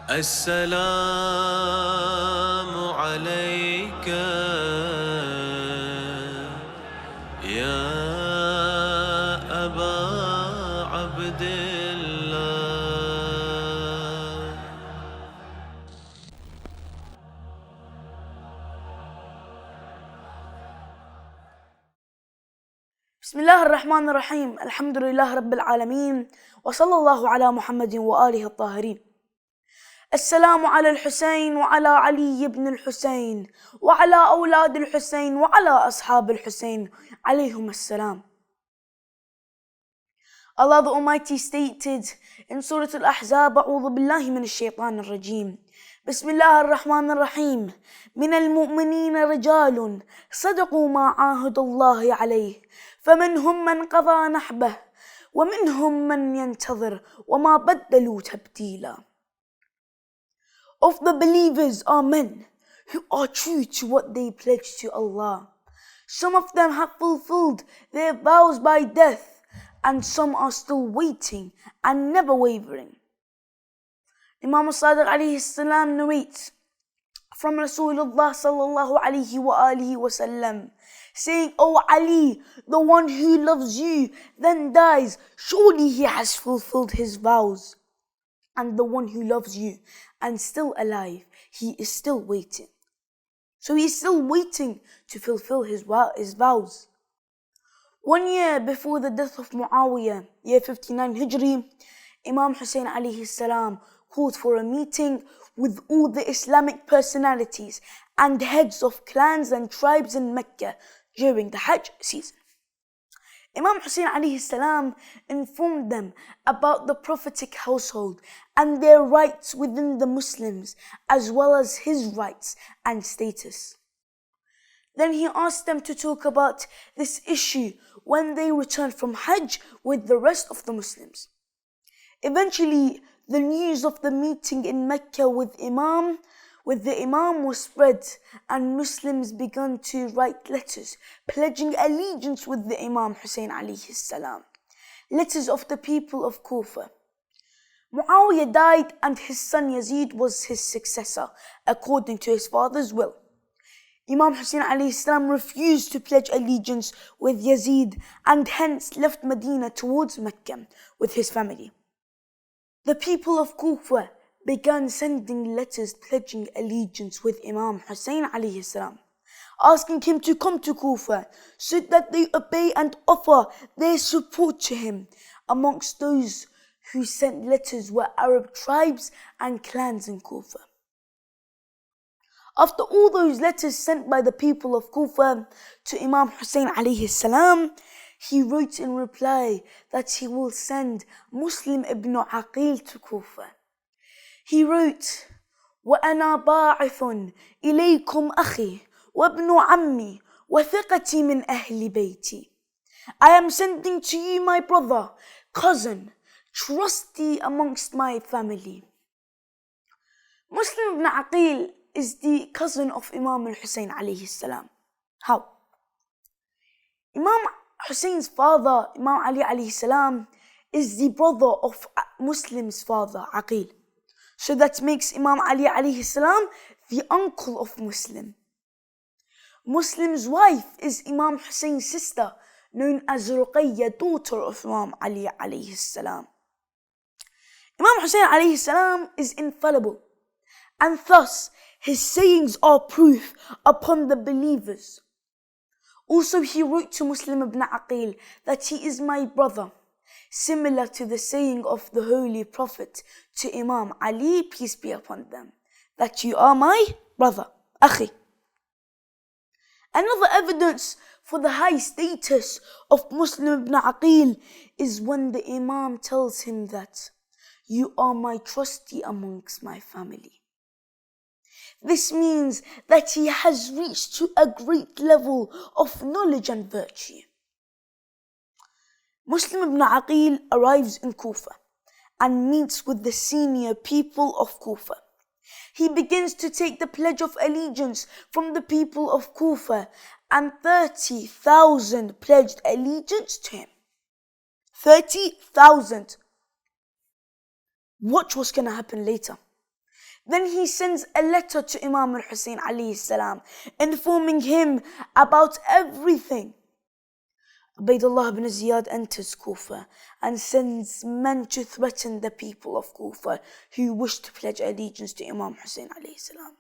السلام عليك يا أبا عبد الله. بسم الله الرحمن الرحيم. الحمد لله رب العالمين، وصلى الله على محمد وآله الطاهرين. السلام على الحسين وعلى علي بن الحسين وعلى أولاد الحسين وعلى أصحاب الحسين عليهم السلام. Allah the Almighty stated in Surah Al-Ahzab, أعوذ بالله من الشيطان الرجيم، بسم الله الرحمن الرحيم، من المؤمنين رجال صدقوا ما عاهدوا الله عليه فمنهم من قضى نحبه ومنهم من ينتظر وما بدلوا تبديلا. Of the believers are men who are true to what they pledged to Allah. Some of them have fulfilled their vows by death, and some are still waiting and never wavering. Imam Sadiq alayhi salam narrates from Rasulullah sallallahu alayhi wa alihi wa sallam, saying, "O Ali, the one who loves you then dies, surely he has fulfilled his vows. And the one who loves you and still alive, he is still waiting." So he is still waiting to fulfill his vows. 1 year before the death of Muawiyah, year 59 Hijri, Imam Hussein alayhi salam called for a meeting with all the Islamic personalities and heads of clans and tribes in Mecca during the Hajj season. Imam Hussein alayhi salam informed them about the prophetic household and their rights within the Muslims, as well as his rights and status. Then he asked them to talk about this issue when they returned from Hajj with the rest of the Muslims. Eventually, the news of the meeting in Mecca with the Imam was spread, and Muslims began to write letters pledging allegiance with the Imam Hussein alayhi salam. Letters of the people of Kufa. Muawiyah died and his son Yazid was his successor according to his father's will. Imam Hussein alayhi salam refused to pledge allegiance with Yazid and hence left Medina towards Mecca with his family. The people of Kufa began sending letters pledging allegiance with Imam Hussein alayhi salam, asking him to come to Kufa so that they obey and offer their support to him. Amongst those who sent letters were Arab tribes and clans in Kufa. After all those letters sent by the people of Kufa to Imam Hussein alayhi salam, he wrote in reply that he will send Muslim ibn Agheel to Kufa. He wrote, وَأَنَا بَاعِثٌ إِلَيْكُمْ أَخِي وَابْنُ عَمِّي وَثِقَتِي مِنْ أَهْلِ بَيْتِي. I am sending to you my brother, cousin, trusty amongst my family. Muslim ibn Agheel is the cousin of Imam al-Hussein alayhi salam. How? Imam Hussein's father, Imam Ali alayhi salam, is the brother of Muslim's father, Agheel. So that makes Imam Ali alayhi salam the uncle of Muslim. Muslim's wife is Imam Hussein's sister, known as Ruqayya, daughter of Imam Ali alayhi salam. Imam Hussein alayhi salam is infallible, and thus his sayings are proof upon the believers. Also, he wrote to Muslim ibn Agheel that he is my brother, similar to the saying of the Holy Prophet to Imam Ali, peace be upon them, that you are my brother, Akhi. Another evidence for the high status of Muslim ibn Agheel is when the Imam tells him that you are my trustee amongst my family. This means that he has reached to a great level of knowledge and virtue. Muslim ibn Agheel arrives in Kufa and meets with the senior people of Kufa. He begins to take the pledge of allegiance from the people of Kufa, and 30,000 pledged allegiance to him. 30,000. Watch what's going to happen later. Then he sends a letter to Imam Hussein alayhi salam, informing him about everything. Ubaydullah ibn Ziyad enters Kufa and sends men to threaten the people of Kufa who wish to pledge allegiance to Imam Hussein alayhi salam.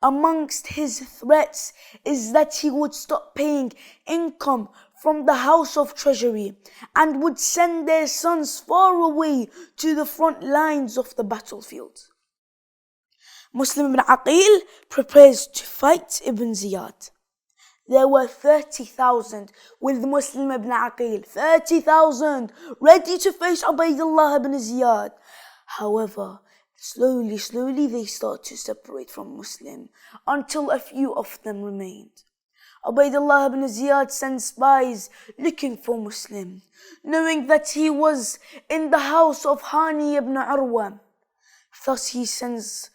Amongst his threats is that he would stop paying income from the house of treasury and would send their sons far away to the front lines of the battlefield. Muslim ibn Agheel prepares to fight Ibn Ziyad. There were 30,000 with Muslim ibn Agheel, 30,000 ready to face Ubaydullah ibn Ziyad. However, slowly they start to separate from Muslim until a few of them remained. Ubaydullah ibn Ziyad sends spies looking for Muslim, knowing that he was in the house of Hani ibn Urwa. Thus he sends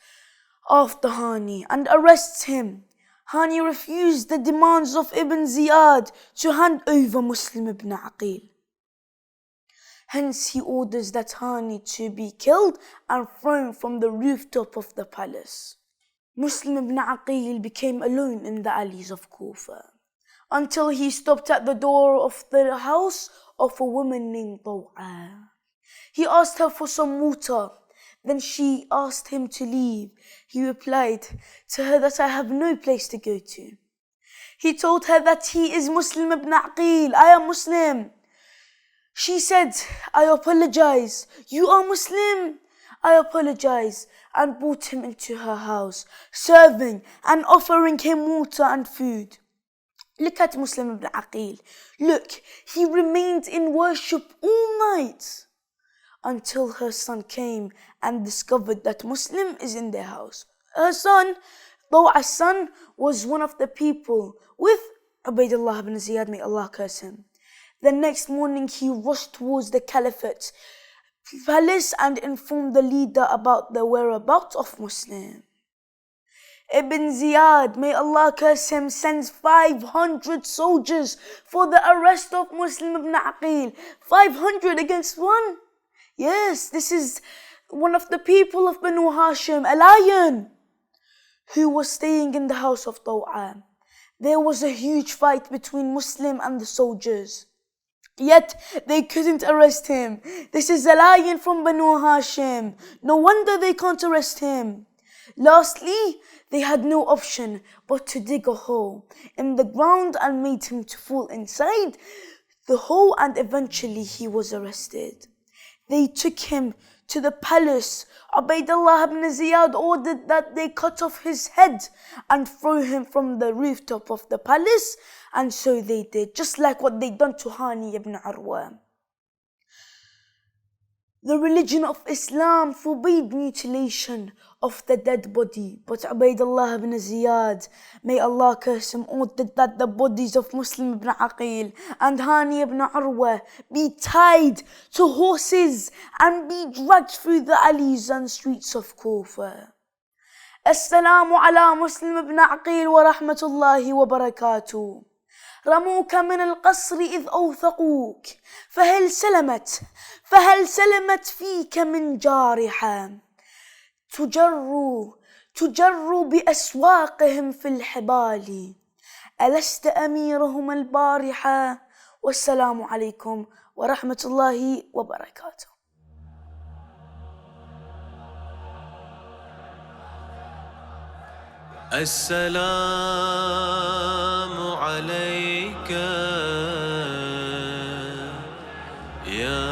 after Hani and arrests him. Hani refused the demands of Ibn Ziyad to hand over Muslim ibn Agheel. Hence he orders that Hani to be killed and thrown from the rooftop of the palace. Muslim ibn Agheel became alone in the alleys of Kufa until he stopped at the door of the house of a woman named Taw'a. He asked her for some water. Then she asked him to leave. He replied to her that I have no place to go to. He told her that he is Muslim ibn Agheel. I am Muslim. She said, I apologize. You are Muslim. I apologize, and brought him into her house, serving and offering him water and food. Look at Muslim ibn Agheel. Look, he remained in worship all night until her son came and discovered that Muslim is in their house. Her son, Taw'a's son, was one of the people with Ubaydullah ibn Ziyad, may Allah curse him. The next morning he rushed towards the Caliphate palace and informed the leader about the whereabouts of Muslim. Ibn Ziyad, may Allah curse him, sends 500 soldiers for the arrest of Muslim ibn Agheel. 500 against one? Yes, this is one of the people of Banu Hashim, a lion, who was staying in the house of Taw'a. There was a huge fight between Muslim and the soldiers. Yet they couldn't arrest him. This is a lion from Banu Hashim. No wonder they can't arrest him. Lastly, they had no option but to dig a hole in the ground and made him to fall inside the hole, and eventually he was arrested. They took him to the palace. Ubaydullah ibn Ziyad ordered that they cut off his head and throw him from the rooftop of the palace, and so they did, just like what they done to Hani ibn Urwa. The religion of Islam forbade mutilation of the dead body, but Ubaydullah ibn Ziyad, may Allah curse him, ordered that the bodies of Muslim ibn Agheel and Hani ibn Urwa be tied to horses and be dragged through the alleys and streets of Kufa. Assalamu ala Muslim ibn Agheel wa rahmatullahi wa barakatuh. رموك من القصر إذ أوثقوك فهل سلمت فيك من جارحة تجر بأسواقهم في الحبال ألست أميرهم البارحة. والسلام عليكم ورحمة الله وبركاته. السلام عليك يا